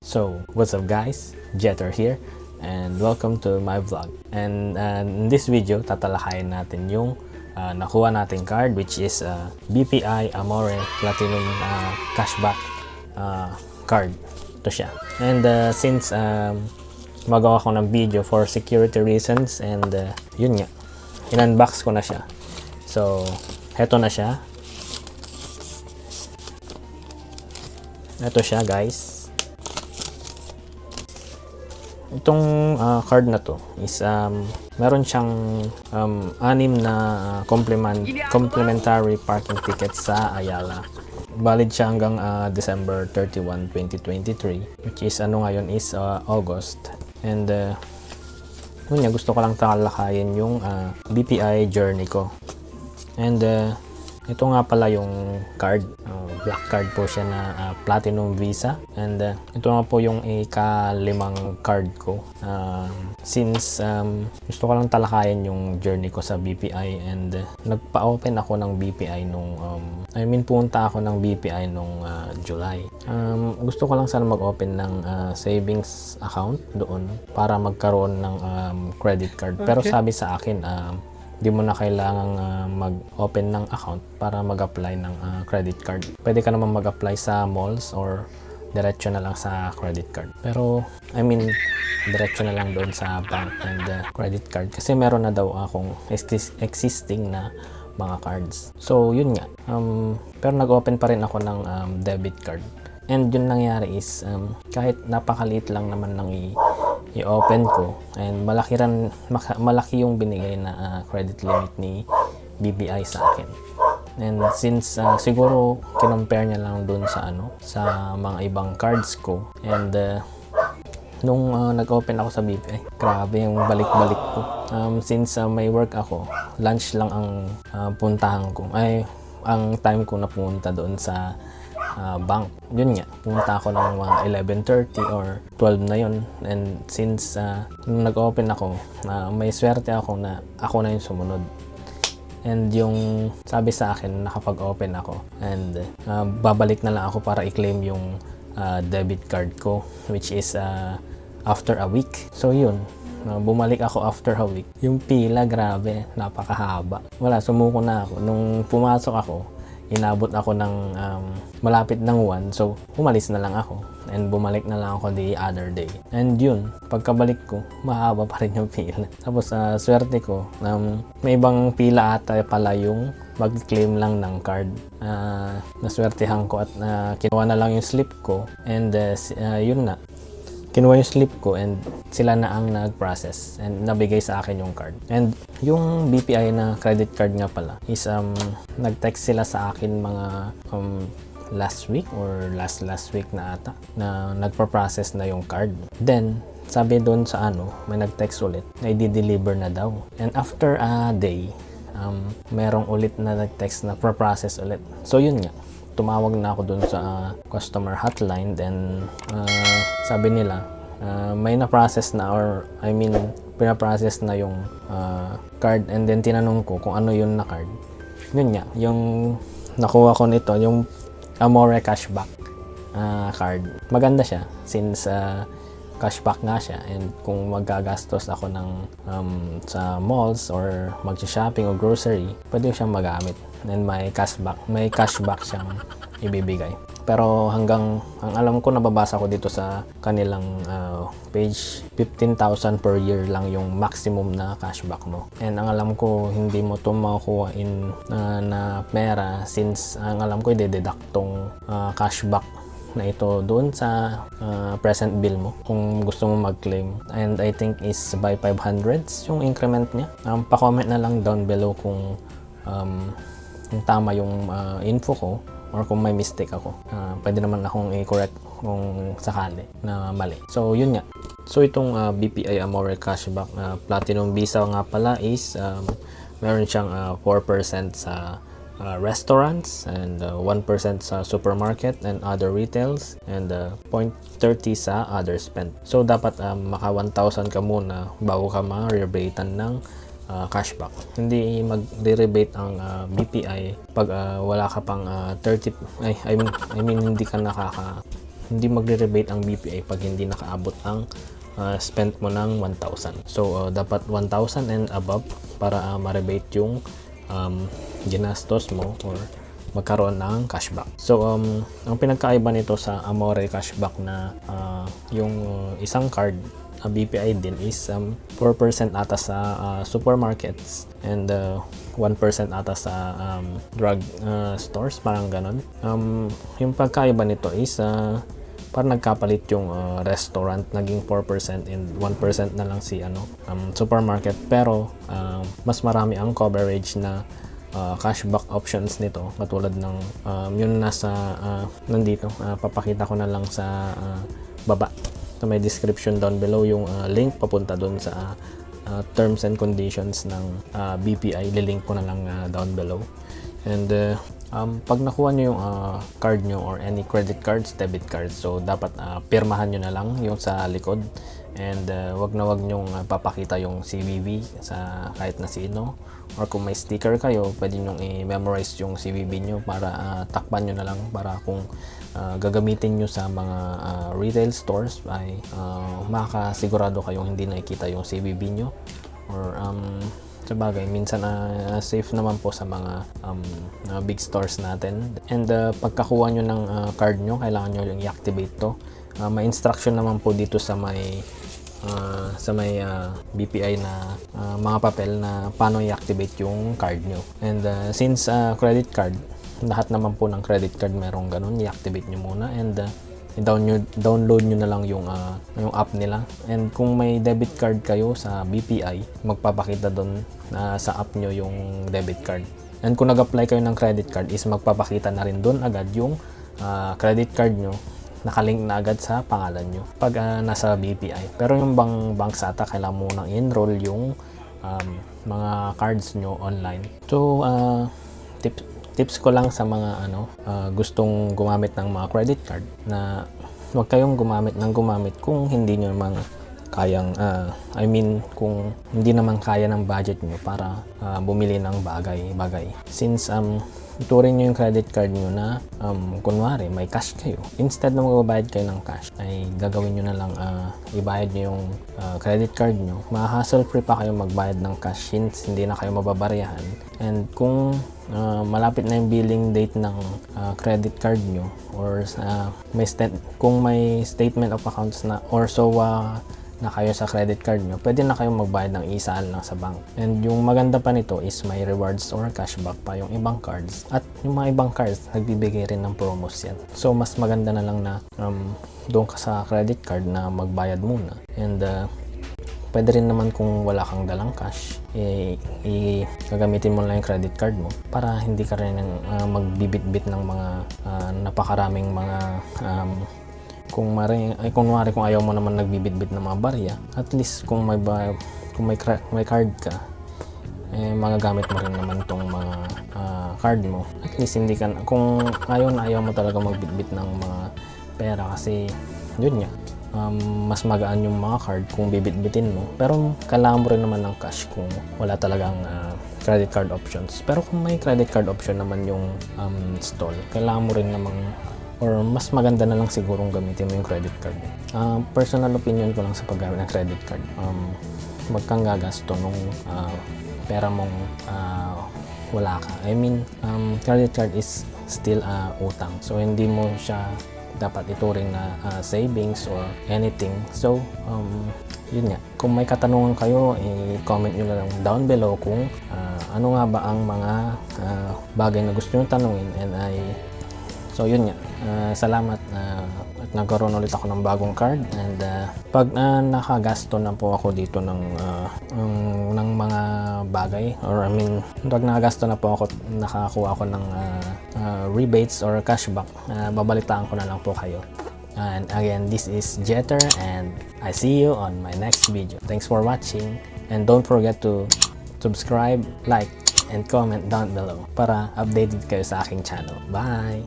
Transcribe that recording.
So, what's up guys? Jetter here and welcome to my vlog. And in this video, tatalakayin natin yung nakuha nating card, which is BPI Amore Platinum Cashback card. Ito siya. And since magawa ko ng video for security reasons and yun nga, in-unbox ko na siya. So, heto na siya. Ito siya guys. Itong card na to is meron siyang 6 na complimentary parking tickets sa Ayala. Valid siya hanggang December 31, 2023, which is ngayon is August. And gusto ko lang talakayin yung BPI journey ko. And ito nga pala yung card, black card po siya na Platinum Visa. And ito nga po yung ika-5 card ko. Since gusto ko lang talakayin yung journey ko sa BPI and nagpa-open ako ng BPI nung punta ako ng BPI nung July. Gusto ko lang sana mag-open ng savings account doon para magkaroon ng credit card. Pero sabi sa akin, di mo na kailangang mag-open ng account para mag-apply ng credit card. Pwede ka naman mag-apply sa malls or diretso na lang sa credit card. Pero, diretso na lang doon sa bank and credit card. Kasi meron na daw akong existing na mga cards. So, yun nga. Pero nag-open pa rin ako ng debit card. And yun nangyari is, kahit napakaliit lang naman ng i-open ko and malaki yung binigay na credit limit ni BPI sa akin. And since siguro kinompare niya lang dun sa sa mga ibang cards ko and nung nag-open ako sa BPI, grabe yung balik-balik ko. Since may work ako, lunch lang ang puntahan ko. Ang time ko na pumunta doon sa bank. Yun nga, pumunta ako ng mga 11:30 or 12 na yun. And since nung nag-open ako, may swerte ako na ako na yung sumunod. And yung sabi sa akin, nakapag-open ako. And babalik na lang ako para i-claim yung debit card ko, which is after a week. So yun, bumalik ako after a week. Yung pila, grabe, napakahaba. Wala, sumuko na ako. Nung pumasok ako, inabot ako ng malapit ng 1, so umalis na lang ako and bumalik na lang ako the other day. And yun, pagkabalik ko, mahaba pa rin yung pila. Tapos swerte ko, may ibang pila ata pala yung mag-claim lang ng card. Naswertehan ko at kinuha na lang yung slip ko and yun na, kinuha yung slip ko and sila na ang nag-process and nabigay sa akin yung card. And yung BPI na credit card nga pala is nag-text sila sa akin mga last week or last week na ata na nagpa-process na yung card. Then sabi doon sa may nag-text ulit na i-deliver na daw. And after a day, merong ulit na nag-text na pro-process ulit. So yun nga, tumawag na ako dun sa customer hotline. Then sabi nila may na-process na or pina-process na yung card. And then tinanong ko kung ano yun na card. Yun nga, yung nakuha ko nito, yung Amore Cashback card. Maganda siya since cashback nga siya, and kung magagastos ako ng sa malls or mag-shopping o grocery, pwede siyang magamit and may cashback siyang ibibigay. Pero ang alam ko, nababasa ko dito sa kanilang page, 15,000 per year lang yung maximum na cashback mo. And ang alam ko, hindi mo ito makukuha na pera since ang alam ko, i-deduct tong cashback na ito doon sa present bill mo kung gusto mo mag-claim. And I think is by 500s yung increment niya. Pa-comment na lang down below kung tama yung info ko or kung may mistake ako. Pwede naman akong i-correct kung sakali na mali. So yun nga. So itong BPI Amore Cashback Platinum Visa nga pala is meron siyang 4% sa restaurants and 1% sa supermarket and other retails and 0.30 sa other spend. So dapat maka 1,000 ka muna bago ka ma-rebatean ng cashback. Hindi mag-rebate ang BPI pag wala ka pang 30 hindi ka hindi magre-rebate ang BPI pag hindi nakaabot ang spent mo ng 1,000. So, dapat 1,000 and above para ma-rebate yung ginastos mo or magkaroon ng cashback. So, ang pinagkaiba nito sa Amore cashback na yung isang card, BPI din is 4% ata sa supermarkets and 1% ata sa drug stores, parang ganon. Yung pagkaiba nito is parang nagkapalit yung restaurant, naging 4% and 1% na lang si supermarket, pero mas marami ang coverage na cashback options nito, katulad ng yun nandito, papakita ko na lang sa baba sa may description down below yung link papunta doon sa terms and conditions ng BPI. Lilink ko na lang down below. And pag nakuha nyo yung card nyo or any credit cards, debit cards, so dapat pirmahan nyo na lang yung sa likod. And wag nyong papakita yung CVV sa kahit na sino. Or kung may sticker kayo, pwede nyong i-memorize yung CVV nyo para takpan nyo na lang, para kung gagamitin nyo sa mga retail stores ay makasigurado kayong hindi nakikita yung CVV nyo. Or sabagay, minsan safe naman po sa mga big stores natin. And pagkakuha nyo ng card nyo, kailangan nyo yung i-activate to. May instruction naman po dito sa may BPI na mga papel na paano i-activate yung card nyo. And since credit card, lahat naman po ng credit card merong ganun, i-activate nyo muna and download nyo na lang yung app nila. And kung may debit card kayo sa BPI, magpapakita doon sa app nyo yung debit card. And kung nag-apply kayo ng credit card, is magpapakita na rin doon agad yung credit card nyo, nakalink na agad sa pangalan nyo pag nasa BPI. Pero yung bank ata, kailangan mo nang enroll yung mga cards nyo online. So tips ko lang sa mga gustong gumamit ng mga credit card, na huwag kayong gumamit kung hindi nyo naman kayang kung hindi naman kaya ng budget nyo para bumili ng bagay. Since ituring nyo yung credit card nyo na kunwari may cash kayo, instead na magbabayad kayo ng cash, ay gagawin nyo na lang ibayad nyo yung credit card nyo. Ma-hassle free pa kayo magbayad ng cash since hindi na kayo mababaryahan. And kung malapit na yung billing date ng credit card nyo, or kung may statement of accounts na or SOA na kayo sa credit card nyo, pwede na kayong magbayad ng isaan lang sa bank. And yung maganda pa nito is may rewards or cashback pa yung ibang cards. At yung mga ibang cards, nagbibigay rin ng promos yan. So mas maganda na lang na doon ka sa credit card na magbayad muna. And pwede rin naman kung wala kang dalang cash, gagamitin mo lang yung credit card mo para hindi ka rin magbibit-bit ng mga napakaraming mga kunwari kung ayaw mo naman nagbibit-bit ng mga barya, at least kung may card ka, magagamit mo rin naman tong mga card mo. At least hindi ka, kung ayaw mo talaga magbit-bit ng mga pera, kasi yun nga, mas magaan yung mga card kung bibit-bitin mo. Pero kailangan mo rin naman ng cash kung wala talagang credit card options. Pero kung may credit card option naman yung stall, kailangan mo rin namang, or mas maganda na lang sigurong gamitin mo yung credit card. Personal opinion ko lang sa paggamit ng credit card, wag kang gagasto nung pera mong wala ka. Credit card is still utang, so hindi mo siya dapat ituring na savings or anything. So yun nga, kung may katanungan kayo, i-comment nyo na lang down below kung ano nga ba ang mga bagay na gusto nyo tanungin. And so yun nga, salamat at nagkaroon ulit ako ng bagong card. And pag nakagasto na po ako dito ng mga bagay, or pag nakagasto na po ako, nakakuha ako ng rebates or cashback, babalitaan ko na lang po kayo. And again, this is Jeter, and I see you on my next video. Thanks for watching, and don't forget to subscribe, like, and comment down below para updated kayo sa aking channel. Bye!